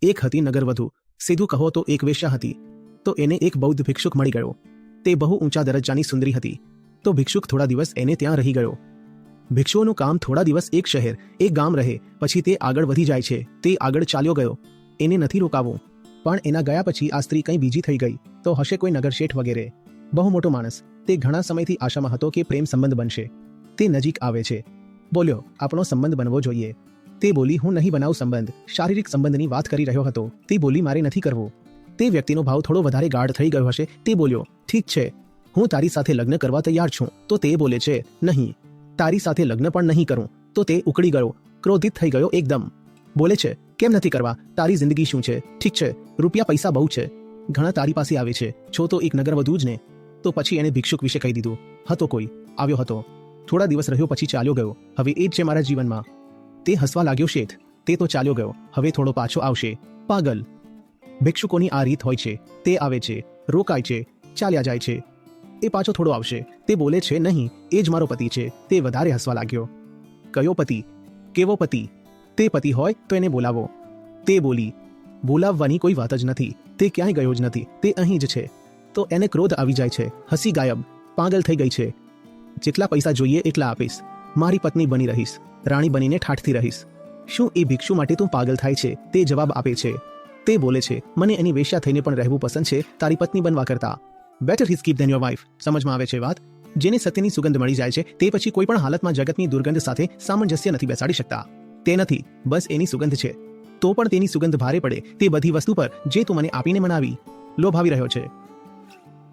એક હતી નગરવધુ, સીધું કહો તો એક વેશ્યા હતી. તો એને એક બૌદ્ધ ભિક્ષુક મળી ગયો. તે બહુ ઊંચા દરજ્જાની સુંદરી હતી. તો ભિક્ષુક થોડા દિવસ એને ત્યાં રહી ગયો. ભિક્ષુઓનું કામ થોડા દિવસ એક શહેર એક ગામ રહે, પછી તે આગળ વધી જાય છે. તે આગળ ચાલ્યો ગયો. એને નથી રોકાવું. પણ એના ગયા પછી આ સ્ત્રી કંઈ બીજી થઈ ગઈ. તો હશે કોઈ નગર શેઠ વગેરે, બહુ મોટો માણસ. તે ઘણા સમયથી આશામાં હતો કે પ્રેમ સંબંધ બનશે. તે નજીક આવે છે. બોલ્યો, આપણો સંબંધ બનવો જોઈએ. તે બોલી, હું નહીં બનાવું સંબંધ. શારીરિક સંબંધની વાત કરી રહ્યો હતો. તે બોલી, મારે નથી કરવું. તે વ્યક્તિનો ભાવ થોડો વધારે ગાઢ થઈ ગયો હશે. તે બોલ્યો, ઠીક છે, હું તારી સાથે લગ્ન કરવા તૈયાર છું. તો તે બોલે છે, નહીં, તારી સાથે લગ્ન પણ નહીં કરું. તો તે ઉકળી ગયો, ક્રોધિત થઈ ગયો એકદમ. બોલે છે, કેમ નથી કરવા? તારી જિંદગી શું છે? ઠીક છે, રૂપિયા પૈસા બહુ છે, ઘણા તારી પાસે આવે છે, છો તો એક નગરવધુ જ ને. તો પછી એણે ભિક્ષુક વિશે કહી દીધું. હતો કોઈ, આવ્યો હતો, થોડા દિવસ રહ્યો, પછી ચાલ્યો ગયો. હવે એ જ છે મારા જીવનમાં. તે હસવા લાગ્યો. શેઠ, તે તો ચાલ્યો ગયો, હવે થોડો પાછો આવશે. પાગલ. ભિક્ષુકોની આ રીત હોય છે. તે આવે છે, રોકાય છે, ચાલ્યા જાય છે. એ પાછો થોડો આવશે. તે બોલે છે, નહીં, એ જ મારો પતિ છે. તે વધારે હસવા લાગ્યો. કયો પતિ? કેવો પતિ? તે પતિ હોય તો એને બોલાવો. તે બોલી, બોલાવવાની કોઈ વાત જ નથી. તે ક્યાંય ગયો જ નથી. તે અહીં જ છે. તો એને ક્રોધ આવી જાય છે. હસી ગાયબ, પાગલ થઈ ગઈ છે. જેટલા પૈસા જોઈએ એટલા આપીશ. મારી પત્ની બની રહીશ, રાણી બનીને ઠાઠથી રહીશ. શું એ ભિક્ષુ માટે તું પાગલ થાય છે? તે જવાબ આપે છે. તે બોલે છે, મને એની વેશ્યા થઈને પણ રહેવું પસંદ છે, તારી પત્ની બનવા કરતા. Better his keep than your wife. સમજમાં આવે છે વાત? જેને સત્યની સુગંધ મળી જાય છે તે પછી કોઈ પણ હાલતમાં જગતની દુર્ગંધ સાથે સામંજસ્ય નથી બેસાડી શકતા. તે નથી, બસ એની સુગંધ છે. તો પણ તેની સુગંધ ભારે પડે તે બધી વસ્તુ પર જે તું મને આપીને મનાવી. લોભાવી રહ્યો છે.